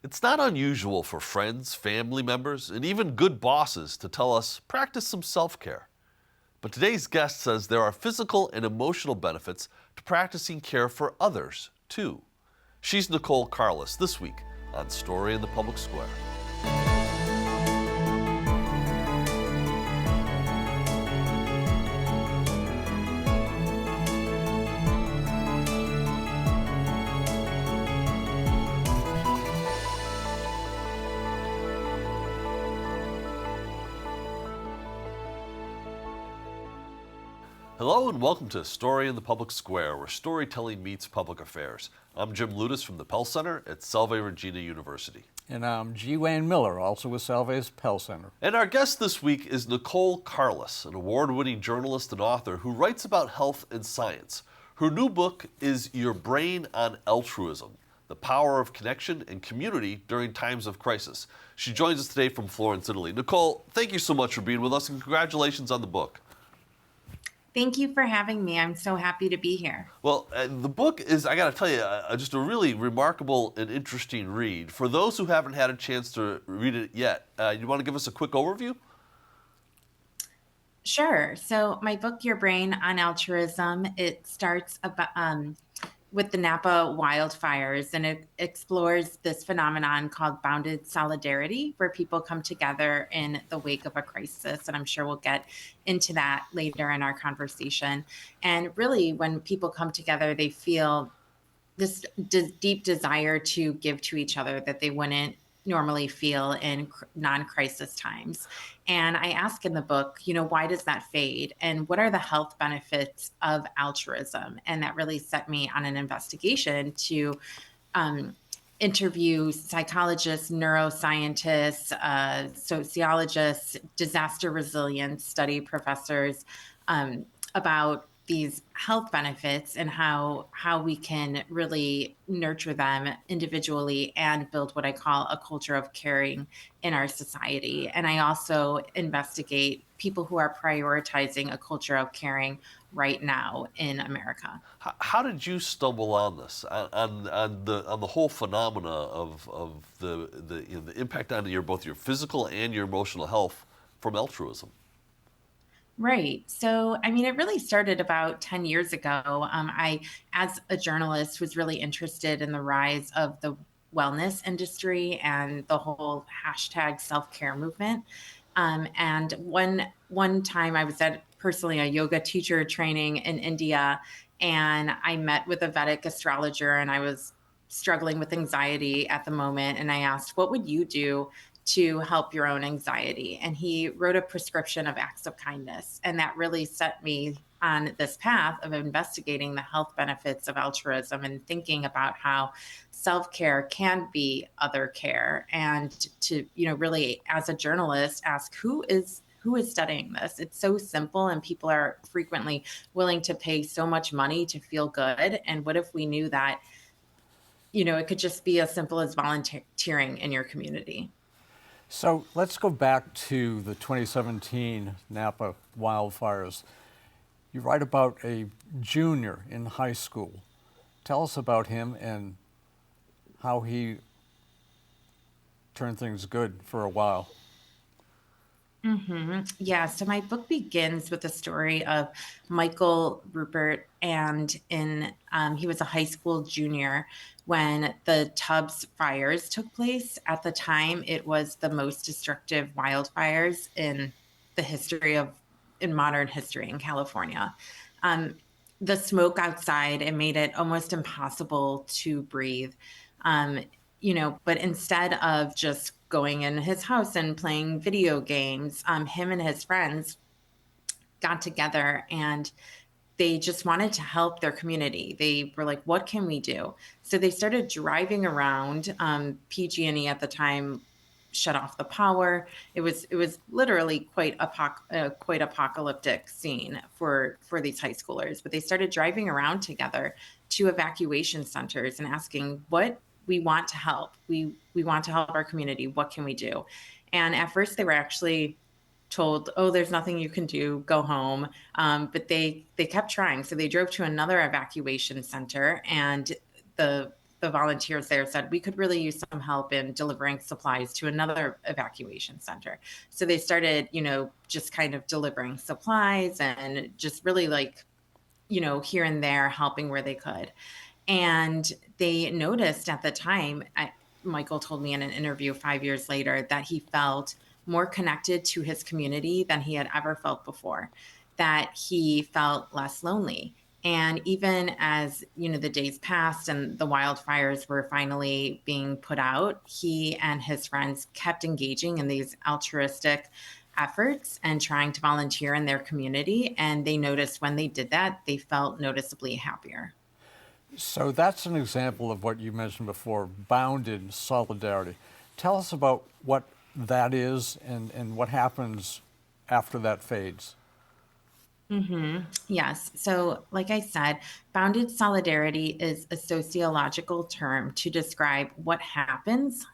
It's not unusual for friends, family members, and even good bosses to tell us practice some self care. But today's guest says there are physical and emotional benefits to practicing care for others, too. She's Nicole Karlis this week on Story in the Public Square. Hello and welcome to Story in the Public Square, where storytelling meets public affairs. I'm Jim Ludis from the Pell Center at Salve Regina University. And I'm G. Wayne Miller, also with Salve's Pell Center. And our guest this week is Nicole Karlis, an award-winning journalist and author who writes about health and science. Her new book is Your Brain on Altruism, the Power of Connection and Community During Times of Crisis. She joins us today from Florence, Italy. Nicole, thank you so much for being with us and congratulations on the book. Thank you for having me. I'm so happy to be here. Well, the book is, I got to tell you, just a really remarkable and interesting read. For those who haven't had a chance to read it yet, you want to give us a quick overview? Sure. So my book, Your Brain on Altruism, it starts with the Napa wildfires, and it explores this phenomenon called bounded solidarity, where people come together in the wake of a crisis. And I'm sure we'll get into that later in our conversation. And really, when people come together, they feel this deep desire to give to each other that they wouldn't normally feel in non-crisis times. And I ask in the book, why does that fade? And what are the health benefits of altruism? And that really set me on an investigation to interview psychologists, neuroscientists, sociologists, disaster resilience study professors about these health benefits and how we can really nurture them individually and build what I call a culture of caring in our society. And I also investigate people who are prioritizing a culture of caring right now in America. How did you stumble on this, on the whole phenomena of the impact on both your physical and your emotional health from altruism? Right. So, it really started about 10 years ago. I, as a journalist, was really interested in the rise of the wellness industry and the whole hashtag self-care movement. And one time I was at personally a yoga teacher training in India, and I met with a Vedic astrologer, and I was struggling with anxiety at the moment. And I asked, what would you do to help your own anxiety? And he wrote a prescription of acts of kindness. And that really set me on this path of investigating the health benefits of altruism and thinking about how self-care can be other care. And to, really, as a journalist, ask who is studying this. It's so simple, and people are frequently willing to pay so much money to feel good. And what if we knew that, it could just be as simple as volunteering in your community? So let's go back to the 2017 Napa wildfires. You write about a junior in high school. Tell us about him and how he turned things good for a while. Mm-hmm. Yeah. So my book begins with the story of Michael Rupert, and he was a high school junior when the Tubbs fires took place. At the time, it was the most destructive wildfires in modern history in California. The smoke outside, it made it almost impossible to breathe. But instead of just going in his house and playing video games, him and his friends got together and they just wanted to help their community. They were like, what can we do? So they started driving around. PG&E at the time shut off the power. It was literally quite apocalyptic scene for these high schoolers. But they started driving around together to evacuation centers and asking, what we want to help. We want to help our community. What can we do? And at first they were actually told, oh, there's nothing you can do, go home. But they kept trying. So they drove to another evacuation center, and the the volunteers there said, we could really use some help in delivering supplies to another evacuation center. So they started, just kind of delivering supplies and just really like, here and there helping where they could. And they noticed at the time, Michael told me in an interview 5 years later that he felt more connected to his community than he had ever felt before, that he felt less lonely. And even as, the days passed and the wildfires were finally being put out, he and his friends kept engaging in these altruistic efforts and trying to volunteer in their community. And they noticed when they did that, they felt noticeably happier. So that's an example of what you mentioned before, bounded solidarity. Tell us about what that is and what happens after that fades. Yes. So, like I said, bounded solidarity is a sociological term to describe what happens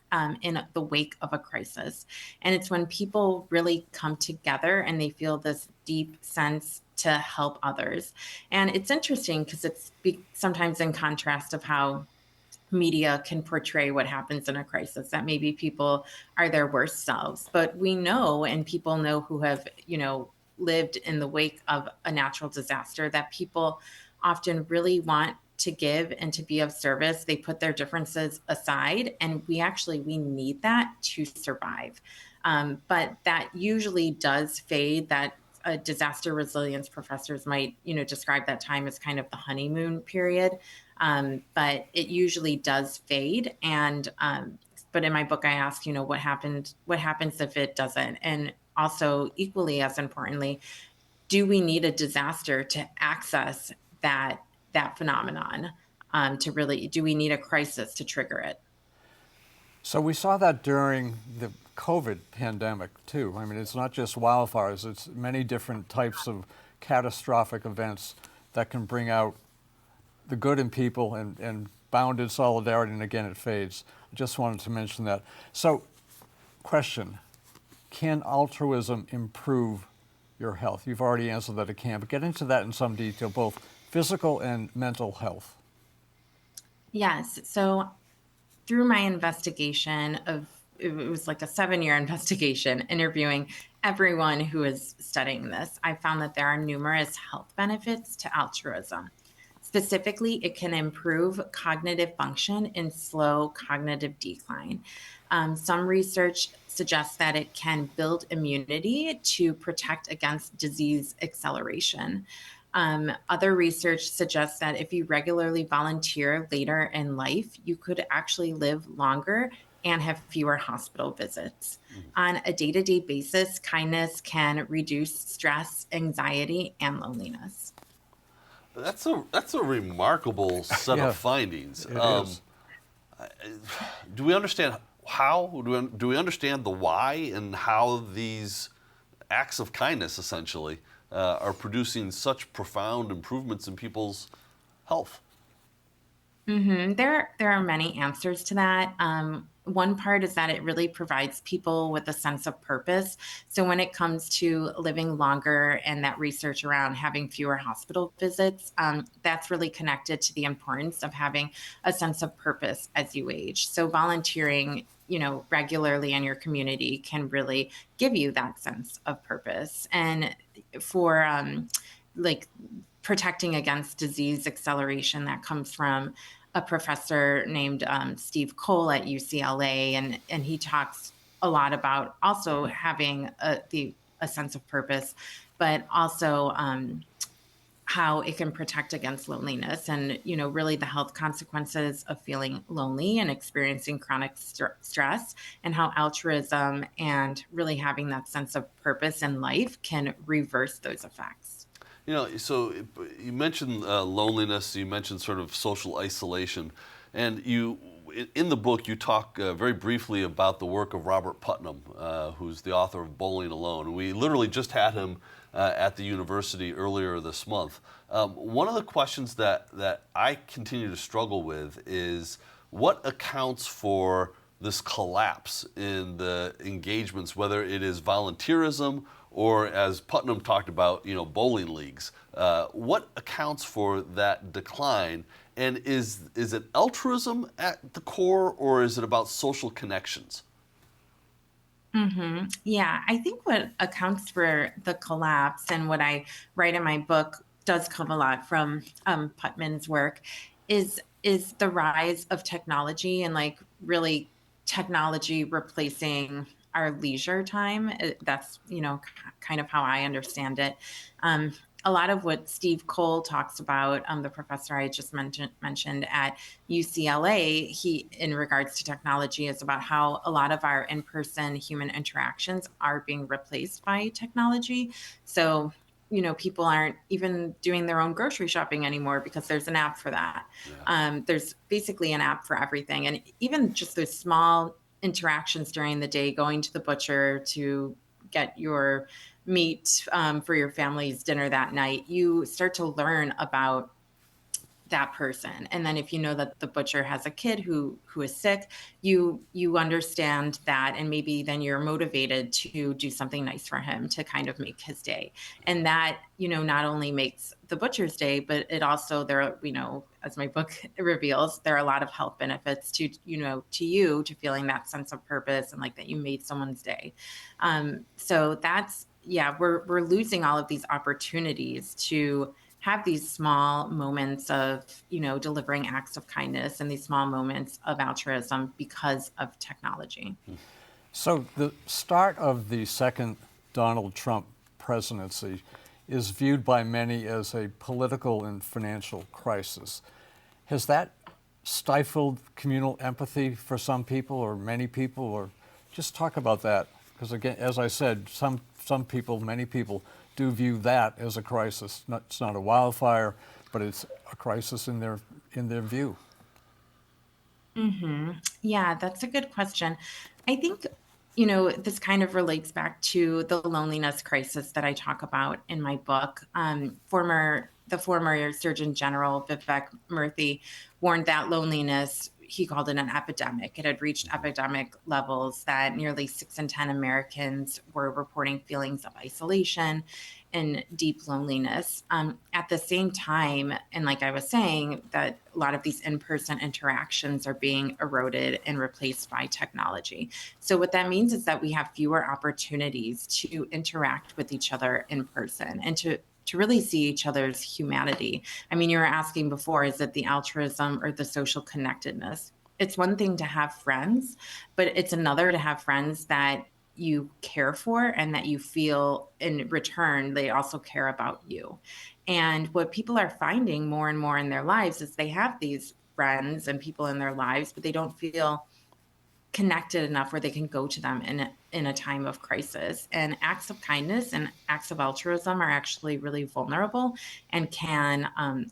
in the wake of a crisis. And it's when people really come together and they feel this deep sense to help others. And it's interesting because it's sometimes in contrast of how media can portray what happens in a crisis, that maybe people are their worst selves. But we know, and people know who have, lived in the wake of a natural disaster, that people often really want to give and to be of service. They put their differences aside, and we need that to survive. But that usually does fade. That disaster resilience professors might, describe that time as kind of the honeymoon period. But it usually does fade. And but in my book, I ask, what happens if it doesn't? And also, equally as importantly, do we need a disaster to access that phenomenon? Do we need a crisis to trigger it? So we saw that during the COVID pandemic too. I mean, it's not just wildfires, it's many different types of catastrophic events that can bring out the good in people and bounded solidarity, and again, it fades. I just wanted to mention that. So, question, can altruism improve your health? You've already answered that it can, but get into that in some detail, both physical and mental health. Yes. So through my investigation it was like a 7-year investigation interviewing everyone who is studying this, I found that there are numerous health benefits to altruism. Specifically, it can improve cognitive function and slow cognitive decline. Some research suggests that it can build immunity to protect against disease acceleration. Other research suggests that if you regularly volunteer later in life, you could actually live longer and have fewer hospital visits. On a day to day basis, kindness can reduce stress, anxiety, and loneliness. That's a remarkable set Yeah, of findings. it is. Do we understand how? Do we understand the why and how these acts of kindness essentially are producing such profound improvements in people's health? There are many answers to that. One part is that it really provides people with a sense of purpose. So when it comes to living longer and that research around having fewer hospital visits, that's really connected to the importance of having a sense of purpose as you age. So volunteering, regularly in your community can really give you that sense of purpose. And for like protecting against disease acceleration that comes from a professor named Steve Cole at UCLA, and he talks a lot about also having a sense of purpose, but also how it can protect against loneliness, and really the health consequences of feeling lonely and experiencing chronic stress, and how altruism and really having that sense of purpose in life can reverse those effects. So you mentioned loneliness, you mentioned sort of social isolation, and in the book you talk very briefly about the work of Robert Putnam, who's the author of Bowling Alone. We literally just had him at the university earlier this month. One of the questions that I continue to struggle with is what accounts for this collapse in the engagements, whether it is volunteerism or, as Putnam talked about, bowling leagues. What accounts for that decline? And is it altruism at the core, or is it about social connections? Yeah, I think what accounts for the collapse and what I write in my book does come a lot from Putman's work is the rise of technology and like really technology replacing our leisure time. That's kind of how I understand it. Um, a lot of what Steve Cole talks about, the professor I just mentioned at UCLA, he in regards to technology is about how a lot of our in-person human interactions are being replaced by technology. So, people aren't even doing their own grocery shopping anymore because there's an app for that. Yeah. There's basically an app for everything, and even just those small interactions during the day, going to the butcher to get your meat for your family's dinner that night, you start to learn about that person. And then if you know that the butcher has a kid who is sick, you understand that, and maybe then you're motivated to do something nice for him to kind of make his day. And that, not only makes the butcher's day, but it also, there, as my book reveals, there are a lot of health benefits to feeling that sense of purpose and like that you made someone's day. So that's, yeah, we're losing all of these opportunities to have these small moments of, delivering acts of kindness and these small moments of altruism because of technology. So the start of the second Donald Trump presidency is viewed by many as a political and financial crisis. Has that stifled communal empathy for some people or many people? Or just talk about that, because again, as I said, some people, many people, do view that as a crisis. It's not a wildfire, but it's a crisis in their view. Yeah, that's a good question. I think, this kind of relates back to the loneliness crisis that I talk about in my book. The former Surgeon General Vivek Murthy warned that loneliness, he called it an epidemic. It had reached epidemic levels that nearly 6 in 10 Americans were reporting feelings of isolation and deep loneliness. At the same time, and like I was saying, that a lot of these in-person interactions are being eroded and replaced by technology. So what that means is that we have fewer opportunities to interact with each other in person and to really see each other's humanity. I mean, you were asking before, is it the altruism or the social connectedness? It's one thing to have friends, but it's another to have friends that you care for and that you feel in return they also care about you. And what people are finding more and more in their lives is they have these friends and people in their lives, but they don't feel connected enough where they can go to them in a time of crisis. And acts of kindness and acts of altruism are actually really vulnerable and can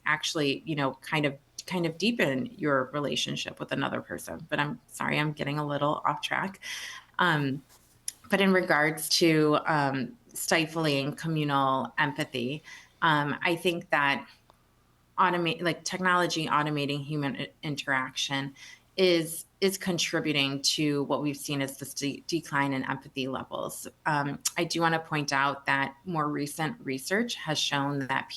actually, kind of deepen your relationship with another person. But I'm sorry, I'm getting a little off track. But in regards to stifling communal empathy, I think that technology automating human interaction is contributing to what we've seen as this decline in empathy levels. I do want to point out that more recent research has shown that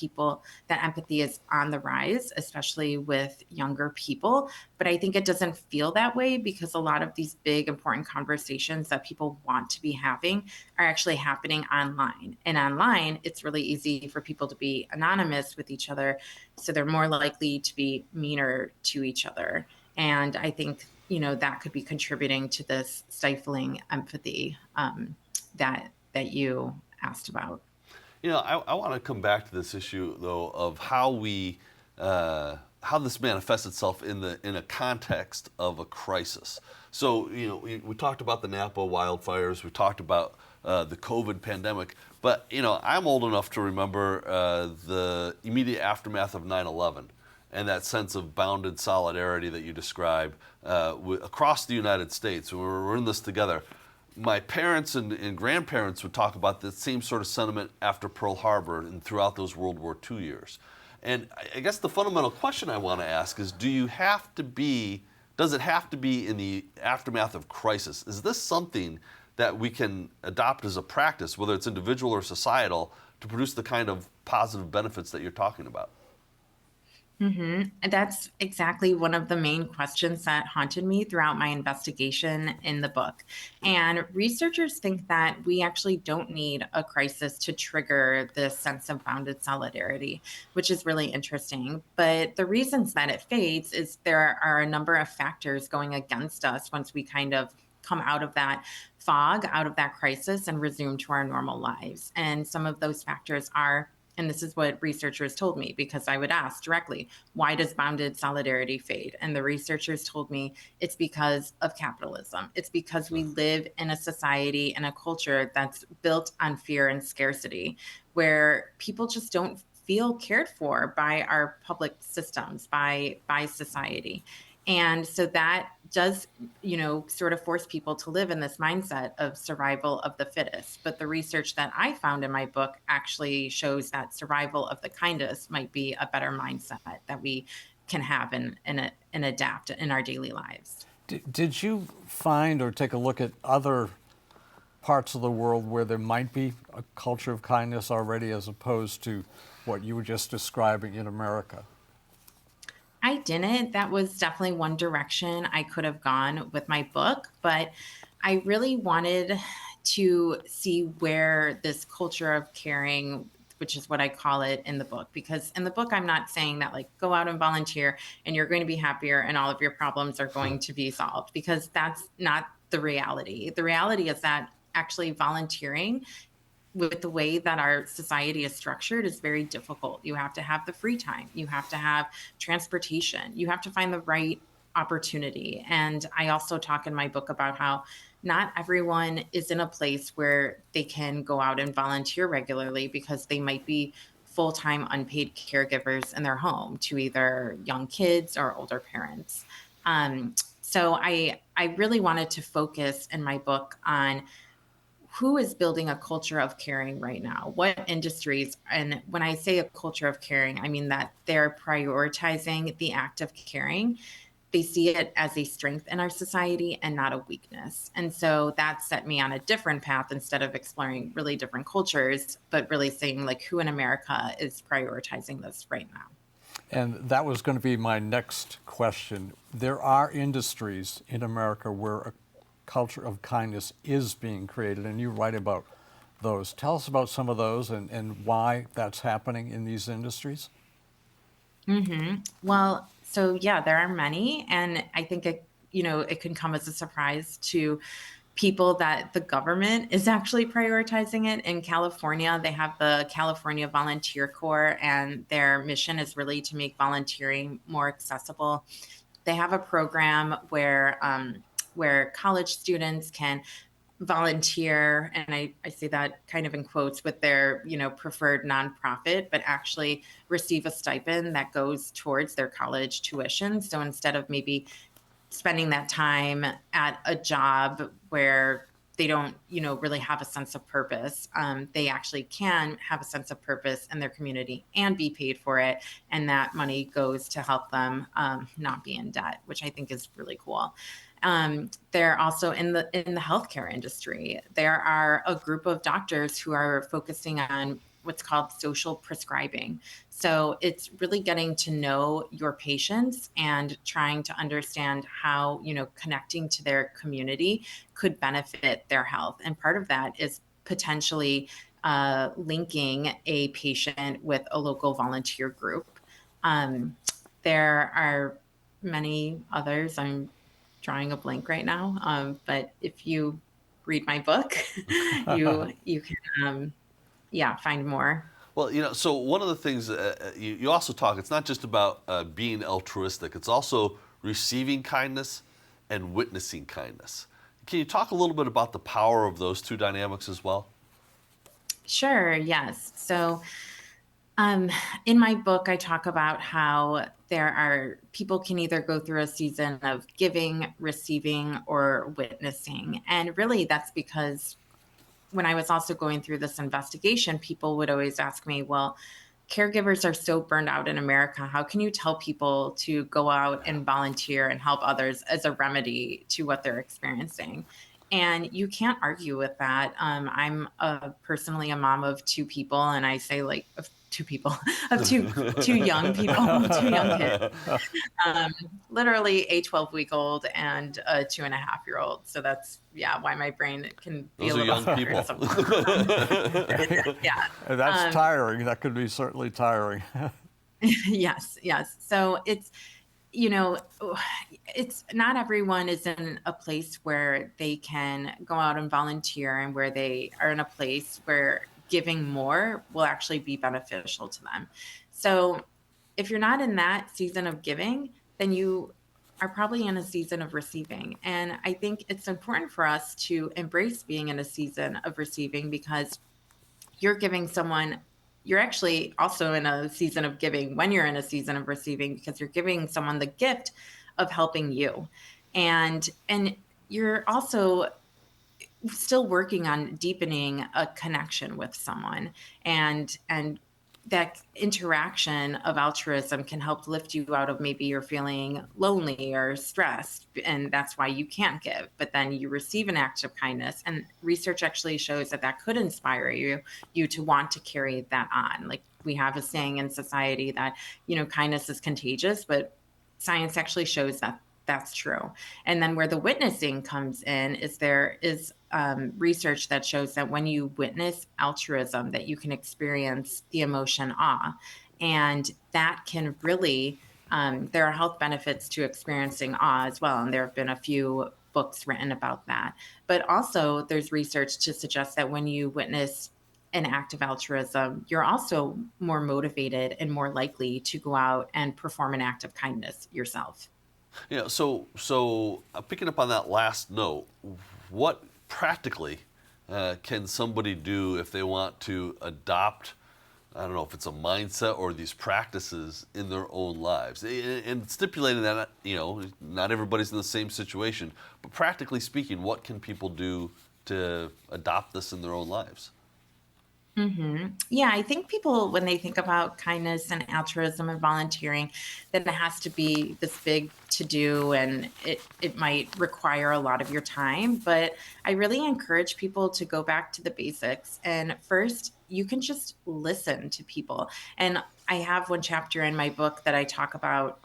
empathy is on the rise, especially with younger people. But I think it doesn't feel that way because a lot of these big, important conversations that people want to be having are actually happening online. And online, it's really easy for people to be anonymous with each other. So they're more likely to be meaner to each other. And I think, that could be contributing to this stifling empathy that you asked about. I want to come back to this issue though of how this manifests itself in a context of a crisis. So we talked about the Napa wildfires, we talked about the COVID pandemic, but I'm old enough to remember the immediate aftermath of 9/11. And that sense of bounded solidarity that you describe across the United States. We're in this together. My parents and grandparents would talk about the same sort of sentiment after Pearl Harbor and throughout those World War II years. And I guess the fundamental question I want to ask is, do you have to be does it have to be in the aftermath of crisis? Is this something that we can adopt as a practice, whether it's individual or societal, to produce the kind of positive benefits that you're talking about? That's exactly one of the main questions that haunted me throughout my investigation in the book. And researchers think that we actually don't need a crisis to trigger this sense of bounded solidarity, which is really interesting. But the reasons that it fades is there are a number of factors going against us once we kind of come out of that fog, out of that crisis, and resume to our normal lives. And some of those factors are, and this is what researchers told me, because I would ask directly, why does bounded solidarity fade? And the researchers told me it's because of capitalism. It's because we live in a society and a culture that's built on fear and scarcity, where people just don't feel cared for by our public systems, by society. And so that does, sort of force people to live in this mindset of survival of the fittest. But the research that I found in my book actually shows that survival of the kindest might be a better mindset that we can have and adapt in our daily lives. Did you find or take a look at other parts of the world where there might be a culture of kindness already, as opposed to what you were just describing in America? I didn't. That was definitely one direction I could have gone with my book, but I really wanted to see where this culture of caring, which is what I call it in the book, because in the book, I'm not saying that like go out and volunteer and you're going to be happier and all of your problems are going to be solved, because that's not the reality. The reality is that actually volunteering, with the way that our society is structured, is very difficult. You have to have the free time, you have to have transportation, you have to find the right opportunity. And I also talk in my book about how not everyone is in a place where they can go out and volunteer regularly, because they might be full-time unpaid caregivers in their home to either young kids or older parents. So I really wanted to focus in my book on who is building a culture of caring right now, what industries. And when I say a culture of caring, I mean that they're prioritizing the act of caring. They see it as a strength in our society and not a weakness. And so that set me on a different path, instead of exploring really different cultures, but really saying like who in America is prioritizing this right now. And that was going to be my next question. There are industries in America where a culture of kindness is being created, and you write about those. Tell us about some of those and why that's happening in these industries. Well, so yeah, there are many, and I think it can come as a surprise to people that the government is actually prioritizing it. In California, they have the California Volunteer Corps, and their mission is really to make volunteering more accessible. They have a program where college students can volunteer, and I say that kind of in quotes, with their preferred nonprofit, but actually receive a stipend that goes towards their college tuition. So instead of maybe spending that time at a job where they don't really have a sense of purpose, they actually can have a sense of purpose in their community and be paid for it, and that money goes to help them not be in debt, which I think is really cool. They're also in the healthcare industry. There are a group of doctors who are focusing on what's called social prescribing. So it's really getting to know your patients and trying to understand how, connecting to their community could benefit their health. And part of that is potentially linking a patient with a local volunteer group. There are many others. I'm drawing a blank right now. But if you read my book, you can find more. Well, so one of the things you also talk, it's not just about being altruistic, it's also receiving kindness and witnessing kindness. Can you talk a little bit about the power of those two dynamics as well? Sure, yes. So in my book, I talk about how there are people can either go through a season of giving, receiving, or witnessing. And really, that's because when I was also going through this investigation, people would always ask me, well, caregivers are so burned out in America. How can you tell people to go out and volunteer and help others as a remedy to what they're experiencing? And you can't argue with that. I'm personally a mom of two people, and I say like of two people, of two young people, two young kids, um, literally a 12-week-old and a 2.5-year-old. So that's why my brain can be Those a are little young people. yeah. That's tiring. That could be certainly tiring. Yes. So it's not everyone is in a place where they can go out and volunteer and where they are in a place where giving more will actually be beneficial to them. So if you're not in that season of giving, then you are probably in a season of receiving. And I think it's important for us to embrace being in a season of receiving, because you're giving someone, you're actually also in a season of giving when you're in a season of receiving, because you're giving someone the gift of helping you. And you're also still working on deepening a connection with someone, and that interaction of altruism can help lift you out of maybe you're feeling lonely or stressed, and that's why you can't give, but then you receive an act of kindness, and research actually shows that that could inspire you to want to carry that on. Like, we have a saying in society that kindness is contagious, but science actually shows that that's true. And then where the witnessing comes in is there is research that shows that when you witness altruism, that you can experience the emotion awe, and that can really there are health benefits to experiencing awe as well. And there have been a few books written about that. But also, there's research to suggest that when you witness an act of altruism, you're also more motivated and more likely to go out and perform an act of kindness yourself. Yeah, so picking up on that last note, what practically can somebody do if they want to adopt, I don't know if it's a mindset or these practices in their own lives? And stipulating that, not everybody's in the same situation, but practically speaking, what can people do to adopt this in their own lives? Yeah, I think people, when they think about kindness and altruism and volunteering, then it has to be this big to do, and it might require a lot of your time. But I really encourage people to go back to the basics. And first, you can just listen to people. And I have one chapter in my book that I talk about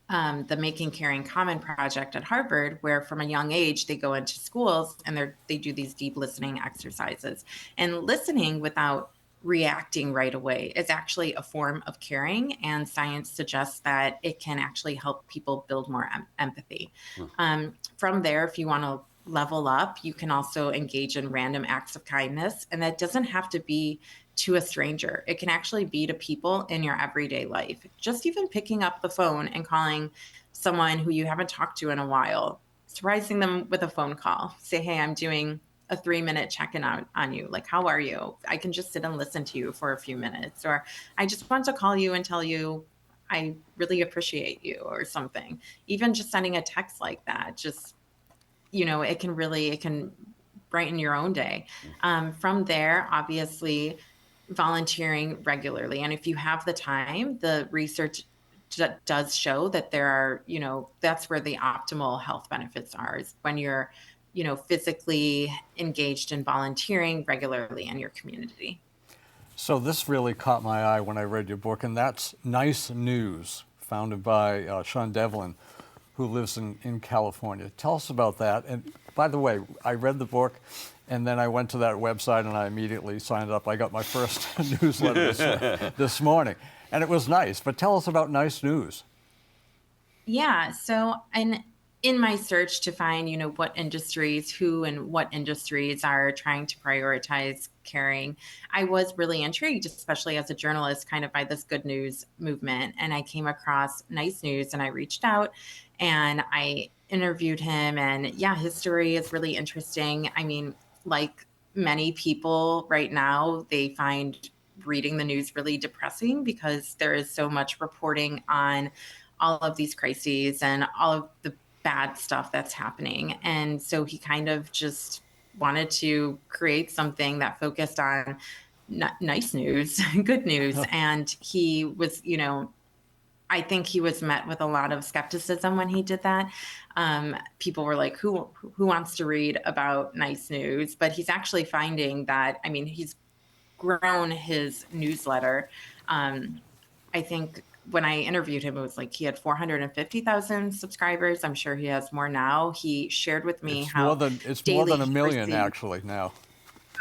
the Making Caring Common project at Harvard, where from a young age they go into schools and they do these deep listening exercises. And listening without reacting right away is actually a form of caring, and science suggests that it can actually help people build more empathy. From there, if you want to level up, you can also engage in random acts of kindness, and that doesn't have to be to a stranger. It can actually be to people in your everyday life. Just even picking up the phone and calling someone who you haven't talked to in a while, surprising them with a phone call. Say, hey, I'm doing a 3-minute check-in on you. Like, how are you? I can just sit and listen to you for a few minutes. Or I just want to call you and tell you I really appreciate you, or something. Even just sending a text like that, just, it can brighten your own day. From there, obviously, volunteering regularly. And if you have the time, the research does show that there are, that's where the optimal health benefits are, is when you're, physically engaged in volunteering regularly in your community. So this really caught my eye when I read your book, and that's Nice News, founded by Sean Devlin, who lives in California. Tell us about that. And by the way, I read the book, and then I went to that website and I immediately signed up. I got my first newsletter this morning, and it was nice. But tell us about Nice News. Yeah. So, and in my search to find, who and what industries are trying to prioritize caring, I was really intrigued, especially as a journalist, kind of by this good news movement. And I came across Nice News, and I reached out and I interviewed him. And yeah, his story is really interesting. I mean, like many people right now, they find reading the news really depressing, because there is so much reporting on all of these crises and all of the bad stuff that's happening. And so he kind of just wanted to create something that focused on nice news, good news. And he was, I think he was met with a lot of skepticism when he did that. People were like, who wants to read about nice news? But he's actually finding that, I mean, he's grown his newsletter. I think when I interviewed him, it was like he had 450,000 subscribers. I'm sure he has more now. He shared with me It's how more daily than a he million received. actually now.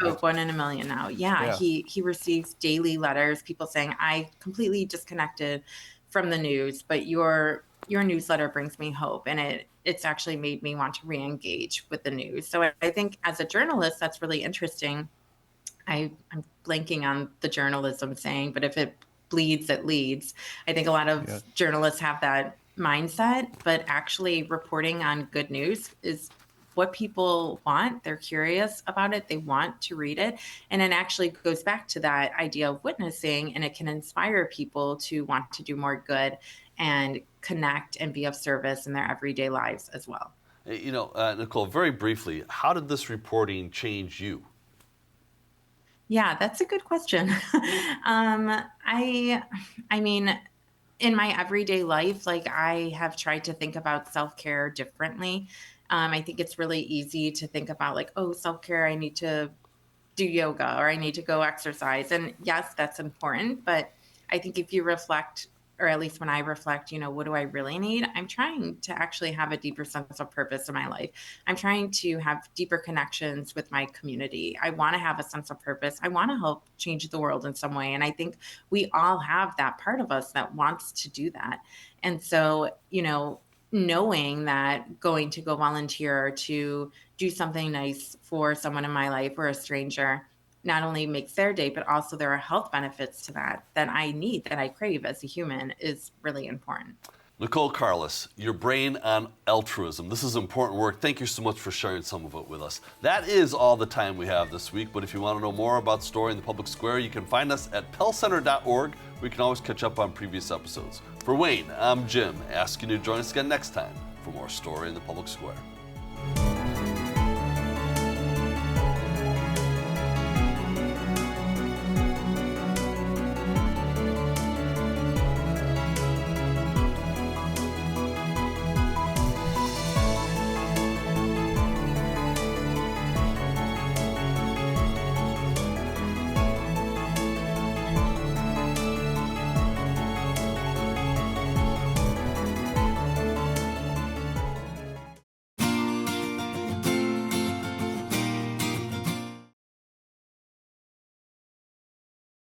Oh, 1 in a million now. Yeah, Yeah. he receives daily letters, people saying, "I completely disconnected from the news, but your newsletter brings me hope, and it's actually made me want to re-engage with the news." So I think as a journalist, that's really interesting. I'm blanking on the journalism saying, but if it bleeds, it leads. I think a lot Yeah. of journalists have that mindset, but actually reporting on good news is what people want. They're curious about it, they want to read it. And it actually goes back to that idea of witnessing, and it can inspire people to want to do more good and connect and be of service in their everyday lives as well. Nicole, very briefly, how did this reporting change you? Yeah, that's a good question. I mean, in my everyday life, like I have tried to think about self care differently. I think it's really easy to think about like, oh, self care, I need to do yoga or I need to go exercise. And yes, that's important. But I think if you reflect, or at least when I reflect, what do I really need? I'm trying to actually have a deeper sense of purpose in my life. I'm trying to have deeper connections with my community. I want to have a sense of purpose. I want to help change the world in some way. And I think we all have that part of us that wants to do that. And so, knowing that going to go volunteer to do something nice for someone in my life or a stranger not only makes their day, but also there are health benefits to that I need, that I crave as a human, is really important. Nicole Karlis, your brain on altruism. This is important work. Thank you so much for sharing some of it with us. That is all the time we have this week, but if you want to know more about Story in the Public Square, you can find us at pellcenter.org. We can always catch up on previous episodes. For Wayne, I'm Jim, asking you to join us again next time for more Story in the Public Square.